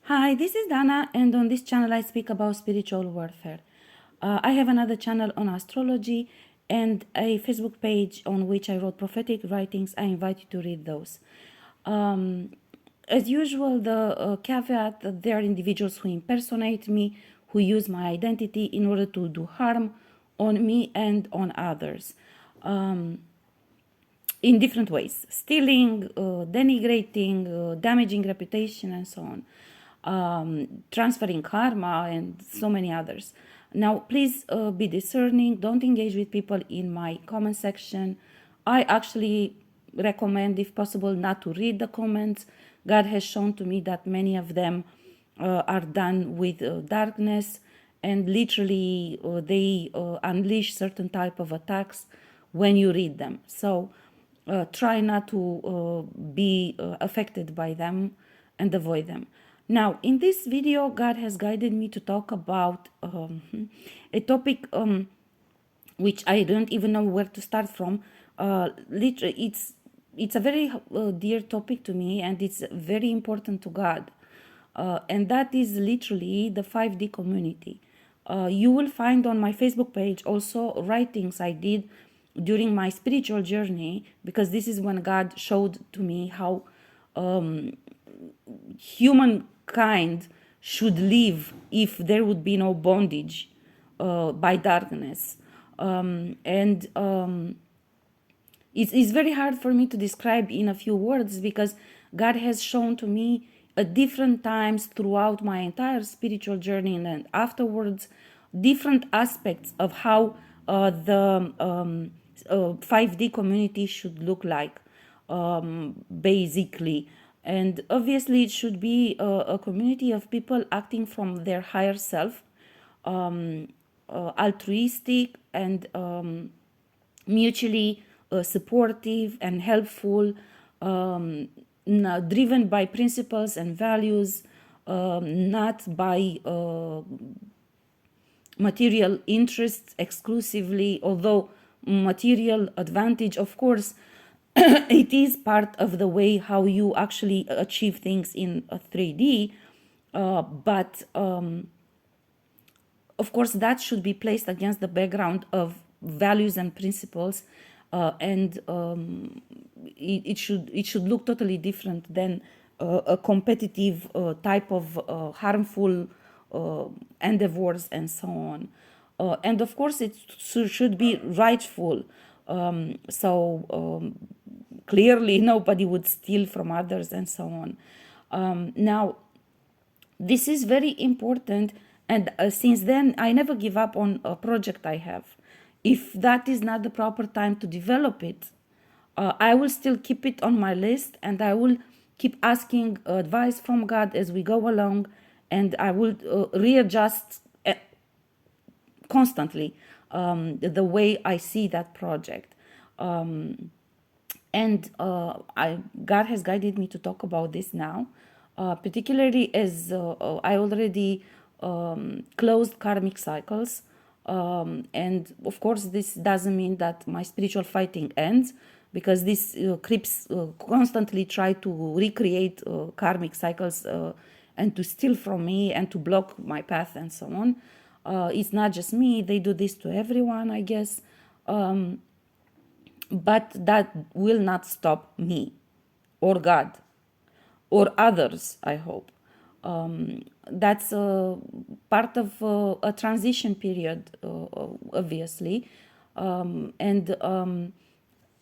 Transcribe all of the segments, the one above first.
Hi, this is Dana, and on this channel I speak about spiritual warfare. I have another channel on astrology and a Facebook page on which I wrote prophetic writings. I invite you to read those. Um, as usual, the caveat that there are individuals who impersonate me, who use my identity in order to do harm on me and on others. Um, in different ways, stealing, denigrating, damaging reputation, and so on, transferring karma, and so many others. Now, please be discerning. Don't engage with people in my comment section. I actually recommend, if possible, not to read the comments. God has shown to me that many of them are done with darkness, and literally they unleash certain type of attacks when you read them. So try not to be affected by them and avoid them. Now, in this video, God has guided me to talk about a topic which I don't even know where to start from. Literally, it's a very dear topic to me, and it's very important to God. And that is literally the 5D community. You will find on my Facebook page also writings I did during my spiritual journey, because this is when God showed to me how humankind should live if there would be no bondage by darkness. And it's very hard for me to describe in a few words, because God has shown to me at different times throughout my entire spiritual journey and then afterwards different aspects of how the 5D community should look like, basically. And obviously, it should be a community of people acting from their higher self, altruistic and mutually supportive and helpful, driven by principles and values, not by material interests exclusively, although material advantage, of course, it is part of the way how you actually achieve things in a 3D, but of course that should be placed against the background of values and principles, and it should look totally different than a competitive type of harmful endeavors and so on. And of course it should be rightful, so clearly nobody would steal from others and so on. Now, this is very important, and since then I never give up on a project I have. If that is not the proper time to develop it, I will still keep it on my list, and I will keep asking advice from God as we go along, and I will readjust constantly the way I see that project. And God has guided me to talk about this now, particularly as I already closed karmic cycles. And of course, this doesn't mean that my spiritual fighting ends, because these creeps constantly try to recreate karmic cycles and to steal from me and to block my path and so on. It's not just me, they do this to everyone, I guess. But that will not stop me or God or others, I hope. That's part of a transition period, obviously. And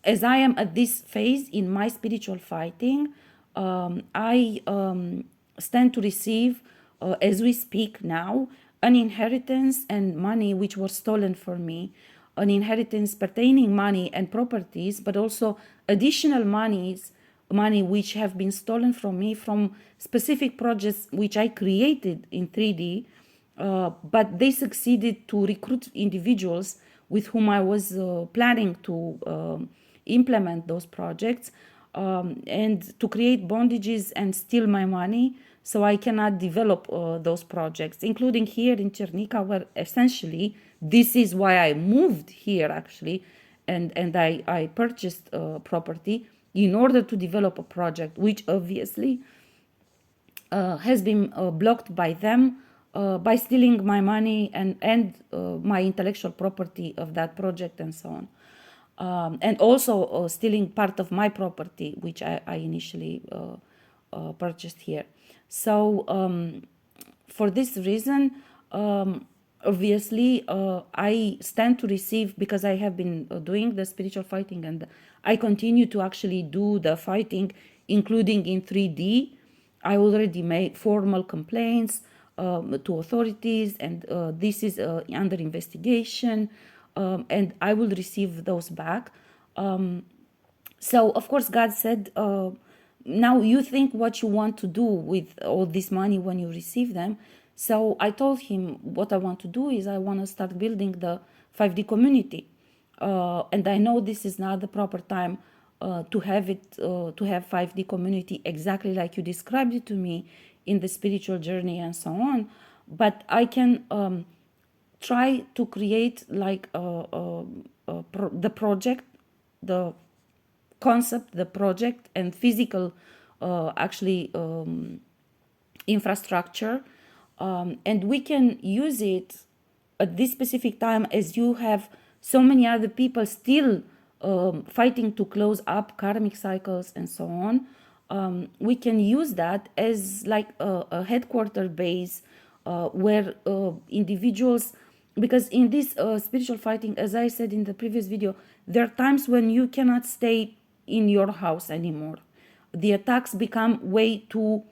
as I am at this phase in my spiritual fighting, I stand to receive, as we speak now, an inheritance and money which were stolen from me, an inheritance pertaining money and properties, but also additional money which have been stolen from me from specific projects which I created in 3D, but they succeeded to recruit individuals with whom I was planning to implement those projects, and to create bondages and steal my money, so I cannot develop those projects, including here in Cernica, where essentially this is why I moved here actually, and I purchased property in order to develop a project, which obviously has been blocked by them by stealing my money and my intellectual property of that project and so on. And also stealing part of my property, which I initially purchased here. So for this reason, obviously, I stand to receive, because I have been doing the spiritual fighting, and I continue to actually do the fighting, including in 3D. I already made formal complaints to authorities, and this is under investigation, and I will receive those back. So, of course, God said, now you think what you want to do with all this money when you receive them. So I told him what I want to do is I want to start building the 5D community. And I know this is not the proper time to have it, to have 5D community exactly like you described it to me in the spiritual journey and so on. But I can try to create like the project, the concept, the project, and physical infrastructure, and we can use it at this specific time, as you have so many other people still fighting to close up karmic cycles and so on. We can use that as like a headquarter base where individuals, because in this spiritual fighting, as I said in the previous video, there are times when you cannot stay in your house anymore. The attacks become way too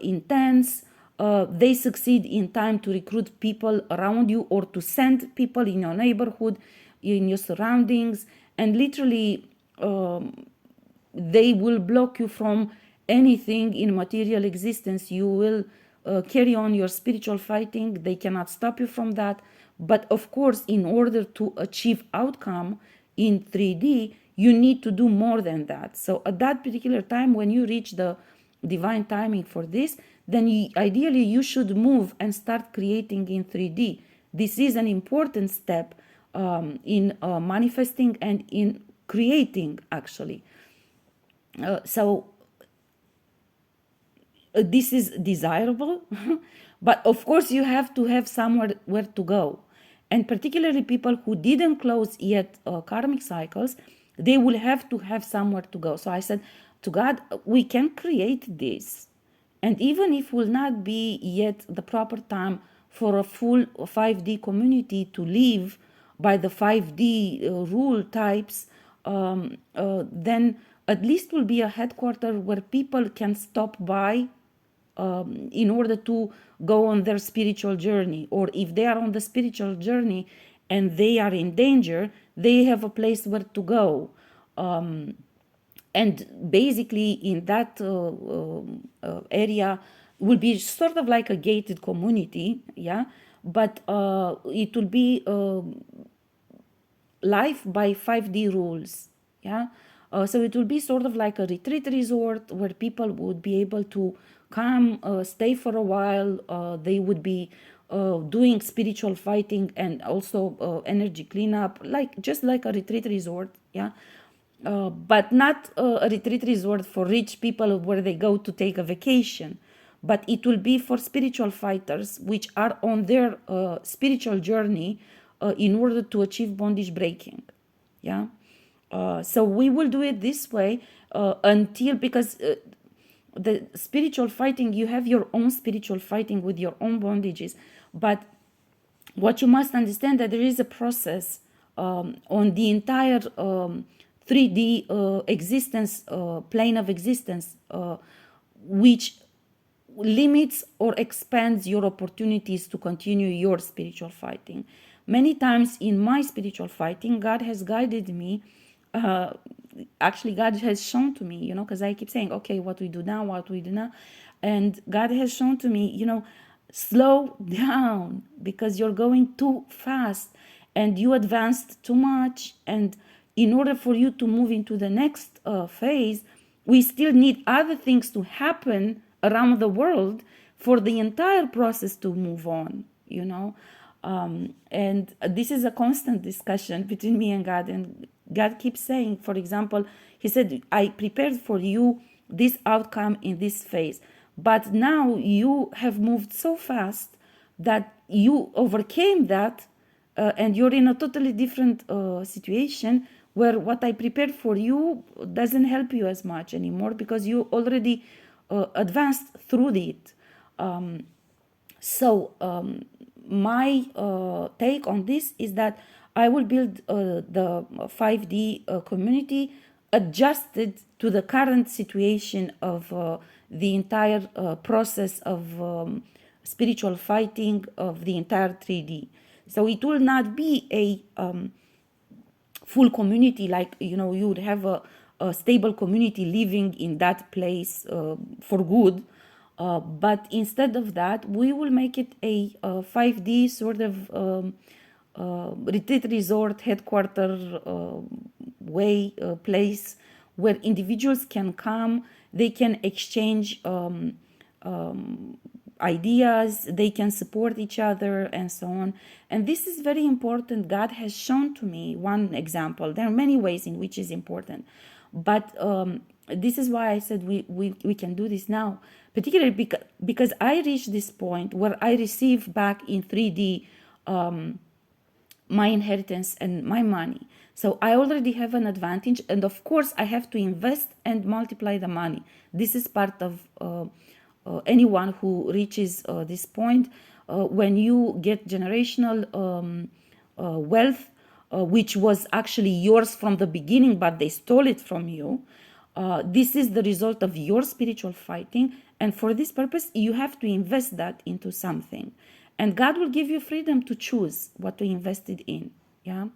intense. They succeed in time to recruit people around you or to send people in your neighborhood, in your surroundings, and literally they will block you from anything in material existence. You will carry on your spiritual fighting. They cannot stop you from that. But of course, in order to achieve outcome in 3D, you need to do more than that. So at that particular time, when you reach the divine timing for this, then ideally you should move and start creating in 3D. This is an important step in manifesting and in creating, actually. So this is desirable, but of course you have to have somewhere where to go. And particularly people who didn't close yet karmic cycles, they will have to have somewhere to go. So I said to God, we can create this. And even if will not be yet the proper time for a full 5D community to live by the 5D rule types, then at least will be a headquarter where people can stop by in order to go on their spiritual journey. Or if they are on the spiritual journey and they are in danger, they have a place where to go. And basically in that area will be sort of like a gated community, yeah, but it will be life by 5D rules, yeah. So it will be sort of like a retreat resort where people would be able to come, stay for a while. They would be doing spiritual fighting and also energy cleanup, like just like a retreat resort, yeah. But not a retreat resort for rich people where they go to take a vacation, but it will be for spiritual fighters which are on their spiritual journey in order to achieve bondage breaking, yeah. So we will do it this way until, because the spiritual fighting, you have your own spiritual fighting with your own bondages, but what you must understand that there is a process on the entire 3D existence, plane of existence, which limits or expands your opportunities to continue your spiritual fighting. Many times in my spiritual fighting, God has guided me. Actually, God has shown to me, because I keep saying, okay, what we do now, what we do now. And God has shown to me, slow down, because you're going too fast and you advanced too much. And in order for you to move into the next phase, we still need other things to happen around the world for the entire process to move on, and this is a constant discussion between me and God. And God keeps saying, for example, he said, I prepared for you this outcome in this phase, But now you have moved so fast that you overcame that, and you're in a totally different situation where what I prepared for you doesn't help you as much anymore because you already advanced through it. So my take on this is that I will build the 5D community adjusted to the current situation of the entire process of spiritual fighting of the entire 3D. So it will not be a full community, like you would have a stable community living in that place for good, but instead of that we will make it a 5D sort of retreat resort headquarter way place where individuals can come, they can exchange ideas, they can support each other, and so on. And this is very important. God has shown to me one example. There are many ways in which is important, but this is why I said we can do this now, particularly because I reached this point where I receive back in 3D my inheritance and my money. So I already have an advantage, and of course I have to invest and multiply the money. This is part of anyone who reaches this point. When you get generational wealth, which was actually yours from the beginning, but they stole it from you. This is the result of your spiritual fighting, and for this purpose you have to invest that into something, and God will give you freedom to choose what to invest it in. Yeah.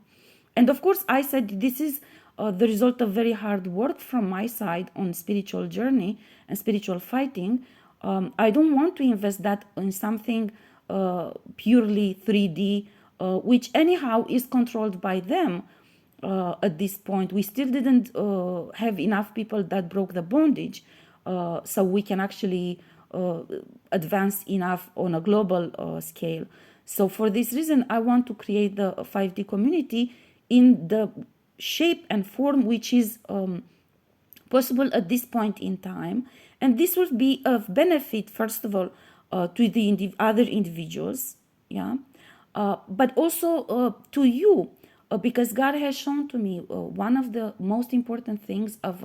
And of course I said this is the result of very hard work from my side on spiritual journey and spiritual fighting. I don't want to invest that in something purely 3D, which anyhow is controlled by them. At this point we still didn't have enough people that broke the bondage, so we can actually advance enough on a global scale. So for this reason I want to create the 5D community in the shape and form which is possible at this point in time, and this will be of benefit first of all to the other individuals, yeah, but also to you, because God has shown to me one of the most important things of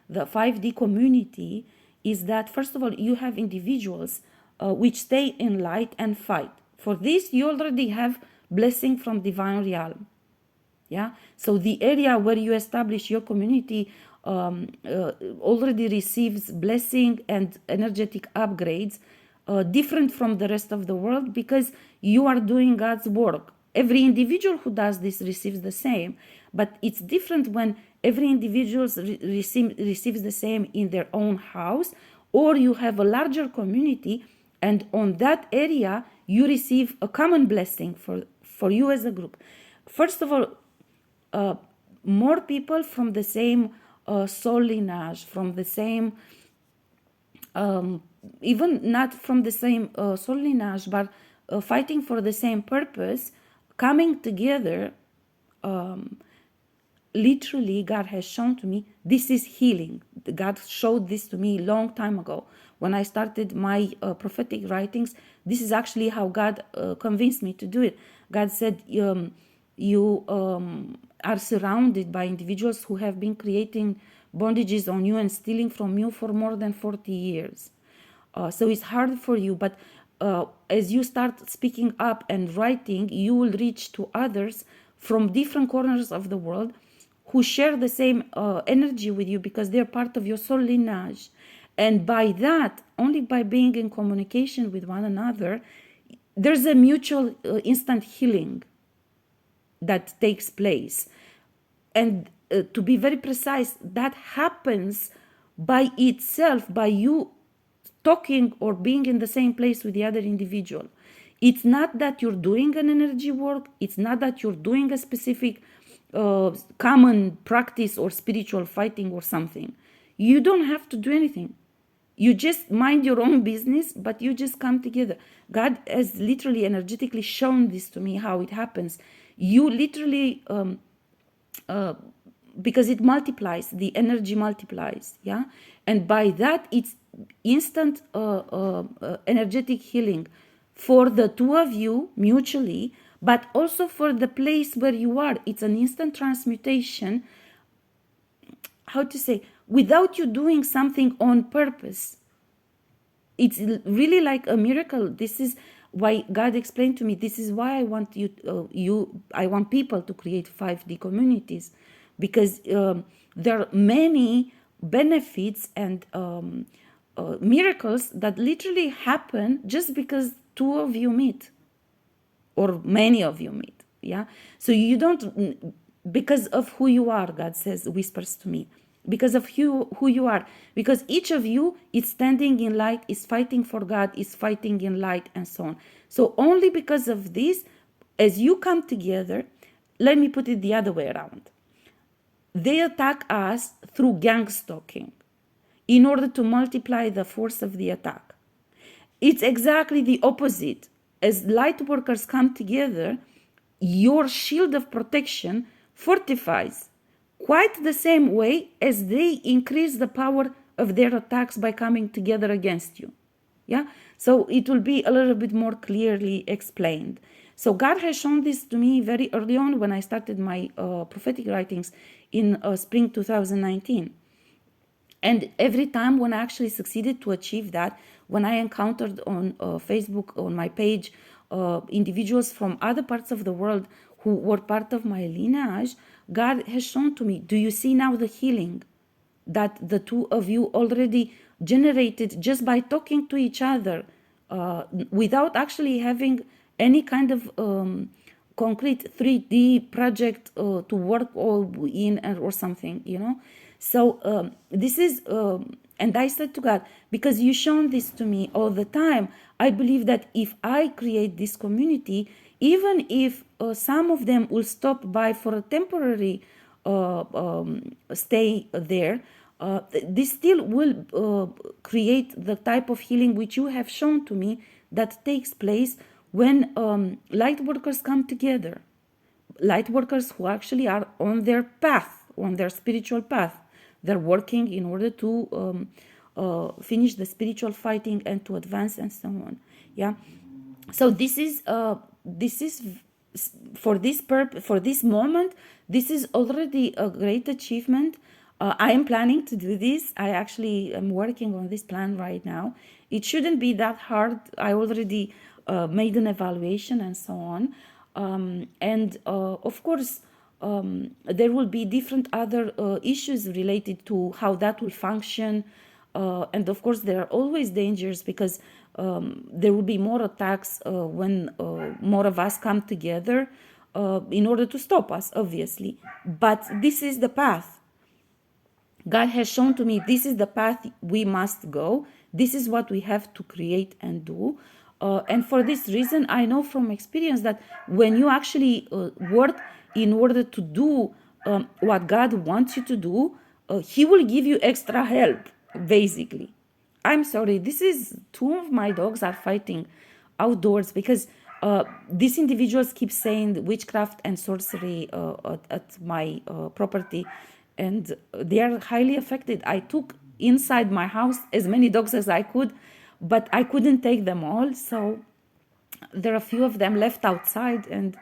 the 5D community is that first of all you have individuals which stay in light and fight. For this you already have blessing from divine realm. Yeah, so the area where you establish your community already receives blessing and energetic upgrades, different from the rest of the world, because you are doing God's work. Every individual who does this receives the same, but it's different when every individual receives the same in their own house, or you have a larger community, and on that area you receive a common blessing for you as a group. First of all, more people from the same soul lineage, from the same, even not from the same soul lineage, but fighting for the same purpose, coming together. Literally, God has shown to me this is healing. God showed this to me a long time ago when I started my prophetic writings. This is actually how God convinced me to do it. God said, you are surrounded by individuals who have been creating bondages on you and stealing from you for more than 40 years. So it's hard for you, but as you start speaking up and writing, you will reach to others from different corners of the world who share the same energy with you, because they're part of your soul lineage. And by that, only by being in communication with one another, there's a mutual instant healing that takes place. And to be very precise, that happens by itself, by you talking or being in the same place with the other individual. It's not that you're doing an energy work. It's not that you're doing a specific common practice or spiritual fighting or something. You don't have to do anything. You just mind your own business, but you just come together. God has literally energetically shown this to me, how it happens. You literally because it multiplies, the energy multiplies, yeah, and by that it's instant energetic healing for the two of you mutually, but also for the place where you are. It's an instant transmutation, how to say, without you doing something on purpose. It's really like a miracle. This is why God explained to me, this is why I want I want people to create 5D communities, because there are many benefits and miracles that literally happen just because two of you meet, or many of you meet. Yeah, so you don't, because of who you are, God says, whispers to me, because of who you are, because each of you is standing in light, is fighting for God, is fighting in light, and so on. So only because of this, as you come together, let me put it the other way around, they attack us through gang stalking in order to multiply the force of the attack. It's exactly the opposite. As light workers come together, your shield of protection fortifies quite the same way as they increase the power of their attacks by coming together against you. Yeah, so it will be a little bit more clearly explained. So God has shown this to me very early on when I started my prophetic writings in spring 2019. And every time when I actually succeeded to achieve that, when I encountered on Facebook, on my page, individuals from other parts of the world who were part of my lineage, God has shown to me, do you see now the healing that the two of you already generated just by talking to each other, without actually having any kind of concrete 3D project to work in or something, you know? So this is, and I said to God, because you shown this to me all the time, I believe that if I create this community, even if some of them will stop by for a temporary stay there, this still will create the type of healing which you have shown to me that takes place when light workers come together. Light workers who actually are on their path, on their spiritual path. They're working in order to finish the spiritual fighting and to advance and so on. Yeah. So this is for this moment. This is already a great achievement. I am planning to do this. I actually am working on this plan right now. It shouldn't be that hard. I already made an evaluation and so on. And of course, there will be different other issues related to how that will function. And of course, there are always dangers because there will be more attacks when more of us come together in order to stop us, obviously. But this is the path. God has shown to me this is the path we must go. This is what we have to create and do. And for this reason, I know from experience that when you actually work in order to do what God wants you to do, He will give you extra help, basically. I'm sorry, this is two of my dogs are fighting outdoors because these individuals keep saying witchcraft and sorcery at my property, and they are highly affected. I took inside my house as many dogs as I could, but I couldn't take them all, so there are a few of them left outside, and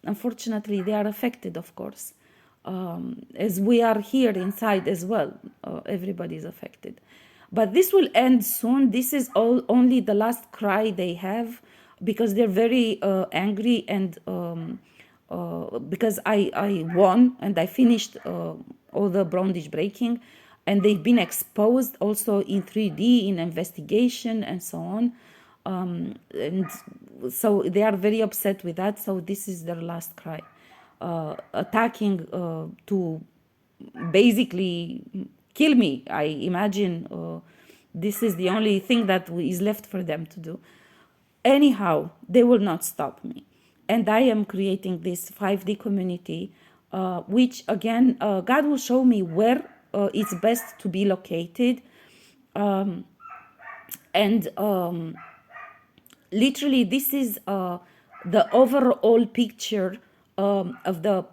unfortunately they are affected, of course, as we are here inside as well. Everybody is affected, but this will end soon. This is only the last cry they have, because they're very angry, and because I won and I finished all the bondage breaking, and they've been exposed also in 3D in investigation and so on. And so they are very upset with that. So this is their last cry, attacking to basically kill me. I imagine this is the only thing that is left for them to do. Anyhow, they will not stop me. And I am creating this 5D community, which again, God will show me where it's best to be located. And literally, this is the overall picture of the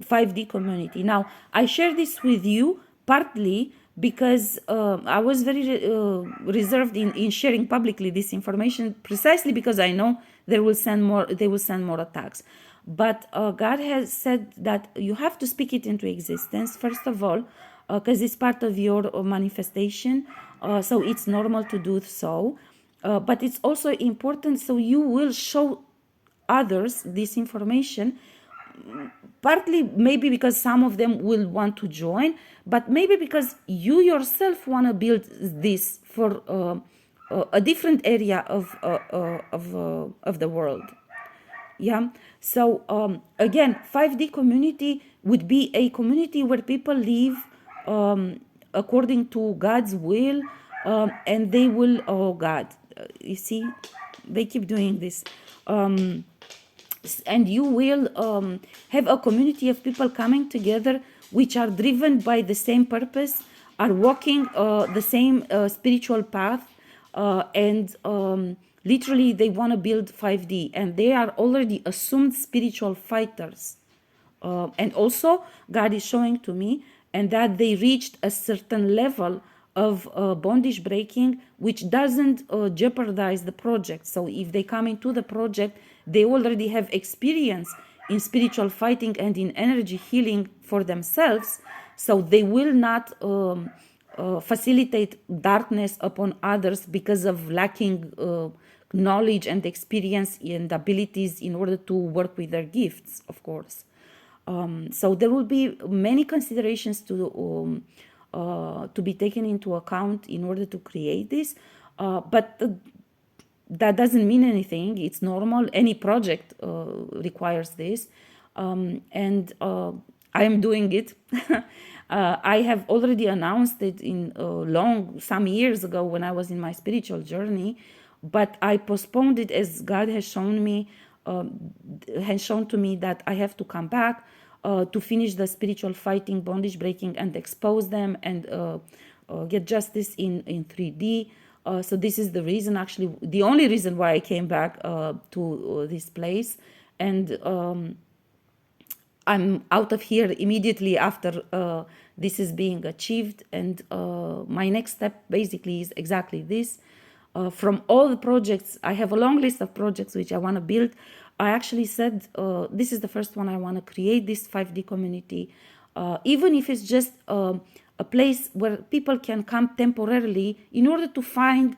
5D community. Now, I share this with you partly because I was very reserved in sharing publicly this information, precisely because I know they will send more attacks. But God has said that you have to speak it into existence, first of all, because it's part of your manifestation. So it's normal to do so. But it's also important, so you will show others this information, partly maybe because some of them will want to join, but maybe because you yourself want to build this for a different area of the world. Yeah. So again, 5D community would be a community where people live according to God's will, and they will, oh God, you see, they keep doing this. And you will have a community of people coming together which are driven by the same purpose, are walking the same spiritual path, and literally they want to build 5D, and they are already assumed spiritual fighters. And also God is showing to me, and that they reached a certain level of bondage breaking, which doesn't jeopardize the project. So if they come into the project, they already have experience in spiritual fighting and in energy healing for themselves, so they will not facilitate darkness upon others because of lacking knowledge and experience and abilities in order to work with their gifts, of course. So there will be many considerations to be taken into account in order to create this, but that doesn't mean anything. It's normal. Any project requires this, and I am doing it. I have already announced it in some years ago when I was in my spiritual journey, but I postponed it as God has shown to me that I have to come back to finish the spiritual fighting, bondage breaking, and expose them, and get justice in 3D. So this is the reason, actually, the only reason why I came back to this place. And I'm out of here immediately after this is being achieved. And my next step basically is exactly this. From all the projects, I have a long list of projects which I want to build. I actually said this is the first one I want to create, this 5D community, even if it's just a place where people can come temporarily in order to find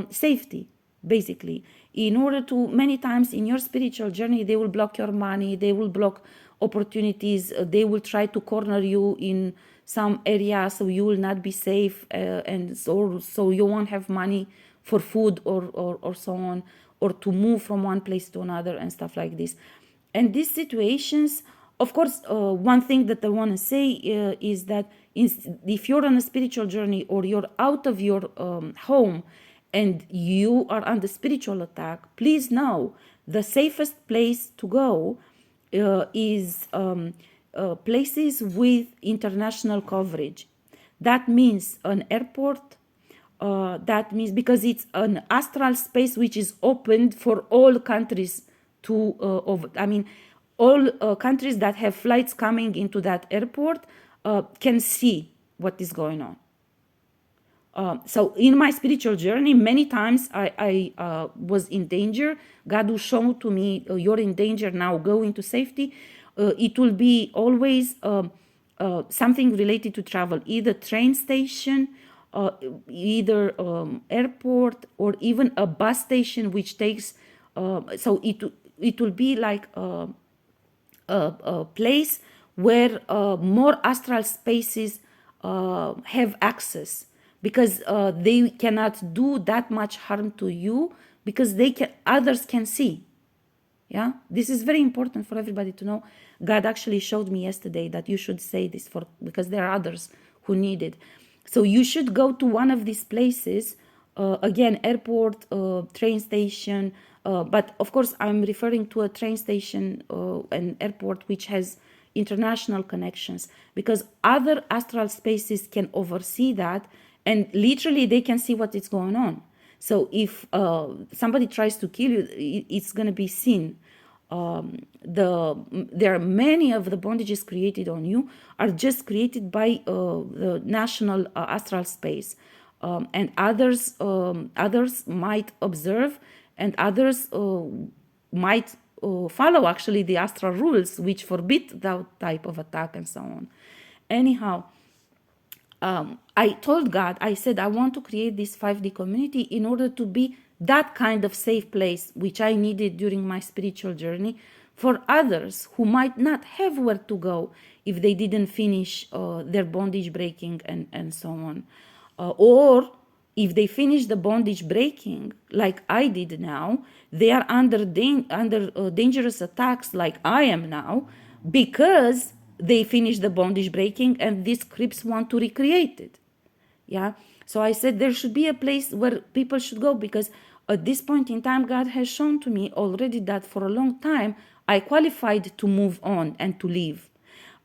safety, basically. In order to, many times in your spiritual journey, they will block your money, they will block opportunities, they will try to corner you in some area so you will not be safe, and so you won't have money for food or so on, or to move from one place to another and stuff like this. And these situations, of course, one thing that I want to say is that if you're on a spiritual journey or you're out of your home and you are under spiritual attack, please know the safest place to go is places with international coverage. That means an airport. That means, because it's an astral space which is opened for all countries to, all countries that have flights coming into that airport can see what is going on. So in my spiritual journey, many times I was in danger. God will show to me, you're in danger now, go into safety. It will be always something related to travel, either train station, either airport, or even a bus station which takes, so it will be like a place where more astral spaces have access, because they cannot do that much harm to you, because others can see. Yeah, this is very important for everybody to know. God actually showed me yesterday that you should say this because there are others who need it. So you should go to one of these places, again, airport, train station, but of course I'm referring to a train station and airport which has international connections, because other astral spaces can oversee that, and literally they can see what is going on. So if somebody tries to kill you, it's going to be seen. there are many of the bondages created on you are just created by the national astral space, and others might observe, and others might follow actually the astral rules which forbid that type of attack and so on. Anyhow, I told God, I said, I want to create this 5D community in order to be that kind of safe place which I needed during my spiritual journey for others who might not have where to go if they didn't finish their bondage breaking and so on. Or if they finish the bondage breaking like I did now, they are under dangerous attacks like I am now, because they finish the bondage breaking and these creeps want to recreate it. Yeah. So I said there should be a place where people should go, because at this point in time, God has shown to me already that for a long time I qualified to move on and to leave.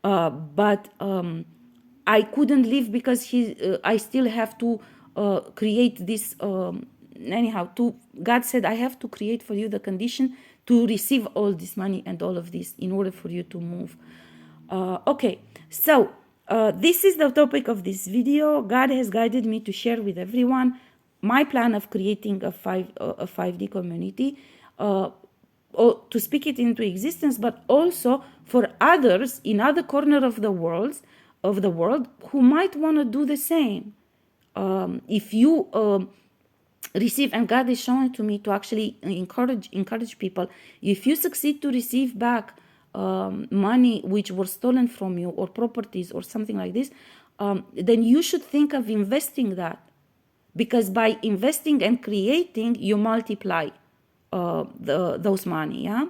But I couldn't leave because I still have to create this. Anyhow, God said, I have to create for you the condition to receive all this money and all of this in order for you to move. Okay, so this is the topic of this video. God has guided me to share with everyone my plan of creating a 5D community, to speak it into existence, but also for others in other corner of the world who might want to do the same. If you receive, and God is showing to me to actually encourage people, if you succeed to receive back money which were stolen from you, or properties or something like this, then you should think of investing that, because by investing and creating, you multiply those money. Yeah.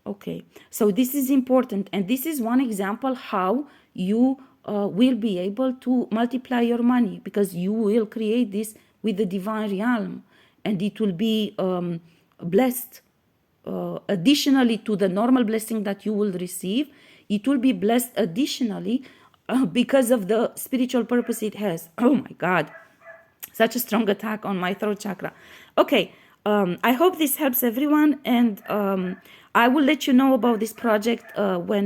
Okay, so this is important, and this is one example how you will be able to multiply your money, because you will create this with the divine realm, and it will be blessed. Additionally to the normal blessing that you will receive, it will be blessed additionally because of the spiritual purpose it has. Oh my God, such a strong attack on my throat chakra. Okay, I hope this helps everyone, and I will let you know about this project when